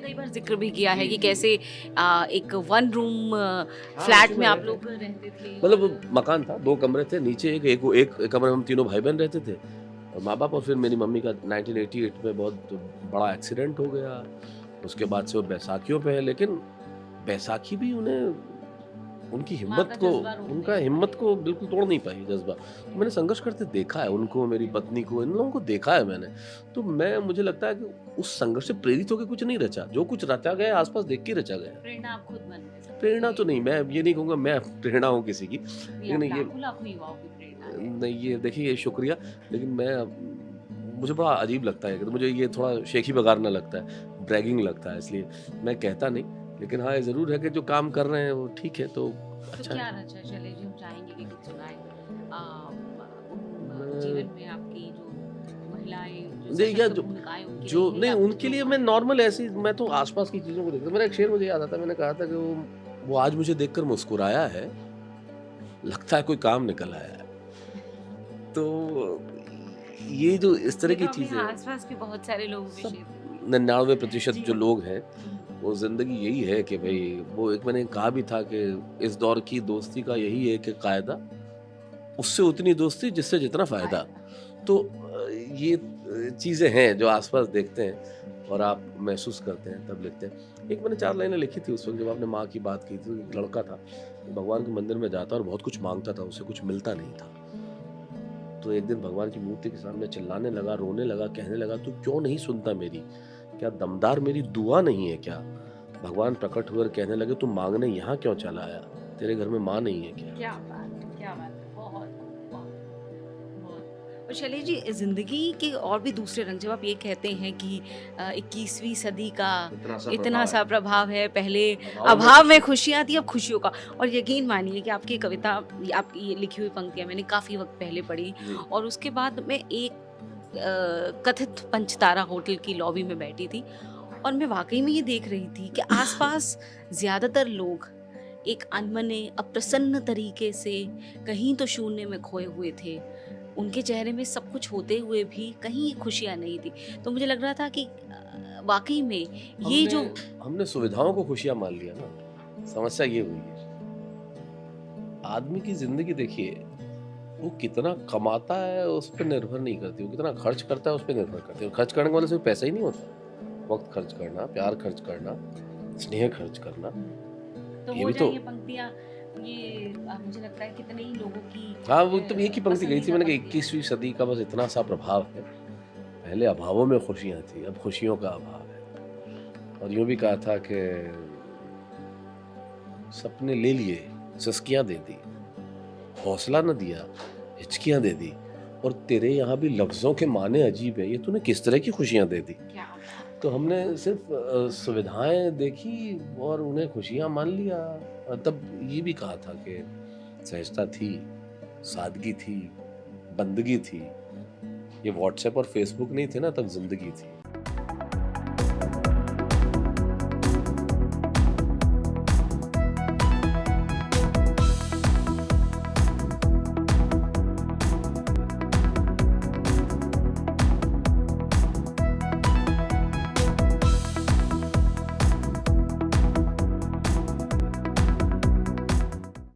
कई बार ज़िक्र भी किया है जी, कि जी। कैसे एक वन रूम हाँ, उसी फ्लैट में में आप रहते लोग हैं। रहते थे मतलब और वो मकान था, 2 कमरे थे, नीचे एक एक वो एक कमरे में हम तीनों भाई-बहन रहते थे और माँ-बाप और फिर मेरी मम्मी का 1988 में बहुत बड़ा एक्सीडेंट हो गया। उसके बाद से वो बैसाखियों पे है, लेकिन बैसाखी भी उनकी माँ हिम्मत का को जज़्बा रोक उनका नहीं हिम्मत पाए। को बिल्कुल तोड़ नहीं पाई जज़्बा। तो मैंने संघर्ष करते देखा है उनको, मेरी पत्नी को, इन लोगों को देखा है मैंने। तो मुझे लगता है कि उस संघर्ष से प्रेरित होके कुछ नहीं रचा। जो कुछ रचा गया है, आस-पास देख के रचा गया है। प्रेरणा आप खुद बन गए सबके प्रेरणा तो लिए। नहीं, मैं ये नहीं कहूँगा मैं प्रेरणा हूँ किसी की। नहीं, लेकिन आप ये लाखों-लाखों युवाओं की प्रेरणा है। नहीं, ये देखिए ये शुक्रिया, लेकिन मुझे बड़ा अजीब लगता है कि तो मुझे ये थोड़ा शेखी बगारना लगता है, ब्रैगिंग लगता है, इसलिए मैं कहता नहीं। लेकिन हाँ, ये ज़रूर है कि जो काम कर रहे हैं वो ठीक है, तो तो अच्छा है। क्या रचा है? चलिए जी, हम चाहेंगे कि कुछ सुनाएँ। उन मैं जीवन में आपकी जो महिलाएँ, जो नहीं या सशक्त जो भूमिकाएँ उनकी जो रही है नहीं या कुछ उनके जो लिए मैं उन्होंने नॉर्मल ऐसी मैं तो आस-पास की चीज़ों को देखता हूँ। मेरा एक शेर मुझे याद आता है, मैंने कहा था कि वो आज मुझे देखकर मुस्कुराया है, लगता है कोई काम निकल आया है। तो ये जो इस तरह ये की तो अपने चीज़ें हैं, आस-पास के बहुत सारे लोगों पे सब शेर बोल दिए। 99% जी जो हाँ। लोग हैं, हुँ। वो ज़िंदगी यही है कि भई वो एक मैंने कहा भी था कि इस दौर की दोस्ती का यही है कि कायदा, उससे उतनी दोस्ती जिससे जितना फ़ायदा। फ़ायदा। तो ये चीज़ें हैं जो आस-पास देखते हैं और आप महसूस करते हैं तब लिखते हैं। एक मैंने 4 लाइनें लिखी थी उस वक़्त जब आपने माँ की बात की थी, एक लड़का था, भगवान के मंदिर में जाता और बहुत कुछ माँगता था, उससे कुछ मिलता नहीं था। तो एक दिन भगवान की मूर्ति के सामने चिल्लाने लगा, रोने लगा, कहने लगा, "तू क्यों नहीं सुनता मेरी? क्या दमदार मेरी दुआ नहीं है क्या?" भगवान प्रकट हुए और कहने लगे, "तू माँगने यहाँ क्यों चला आया? तेरे घर में माँ नहीं है क्या?" क्या बात है! क्या बात है! बहुत, बहुत, बहुत। और शैलेश जी, ज़िंदगी के और भी दूसरे रंग जब आप ये कहते हैं कि 21वीं सदी का इतना सा इतना प्रभाव है। सा प्रभाव है, पहले अभाव में अभाव में खुशी। खुशियाँ थी, अब खुशियों का। और यकीन मानिए कि आपकी कविता, आपकी ये लिखी हुई पंक्तियाँ मैंने काफ़ी वक़्त पहले पढ़ी जी। और उसके बाद मैं एक कथित पंचतारा होटल की लॉबी में बैठी थी और मैं वाक़ई में ये देख रही थी कि आस-पास ज़्यादातर लोग एक अनमने, अप्रसन्न तरीके से कहीं तो शून्य में खोए हुए थे। उनके चेहरे में सब कुछ होते हुए भी कहीं खुशियाँ नहीं थी। तो मुझे लग रहा था कि वाक़ई में ये हमने जो हमने सुविधाओं को खुशियाँ मान लिया ना, समस्या ये हुई है। आदमी की ज़िंदगी देखिए, वो कितना कमाता है उस पे निर्भर नहीं करती, वो कितना खर्च करता है उस पे निर्भर करती है। और खर्च करने का मतलब सिर्फ़ पैसा ही नहीं होता। वक़्त खर्च करना, प्यार खर्च करना, स्नेह खर्च करना, तो ये हो भी जाए तो ये पंक्तियाँ, ये मुझे लगता है कितने ही लोगों की हाँ, वो एकदम एक ही पंक्ति गई थी पसंदीदा मैंने कि पंक्तियाँ 21वीं हैं। सदी का बस इतना सा प्रभाव है। पहले अभावों में खुशियाँ थी, अब खुशियों का अभाव है। और यूँ भी कहा था कि सपने ले लिए, सिसकियाँ दे दी, हौसला ना दिया, हिचकियाँ दे दी और तेरे यहाँ भी लफ्ज़ों के माने अजीब है, ये तूने किस तरह की खुशियाँ दे दी? क्या बात तो है! हमने सिर्फ़ सुविधाएँ देखी और उन्हें खुशियाँ मान लिया। तब ये भी कहा था कि सहजता थी, सादगी थी, बंदगी थी। ये व्हाट्सएप और फ़ेसबुक नहीं थे ना, तब ज़िंदगी थी।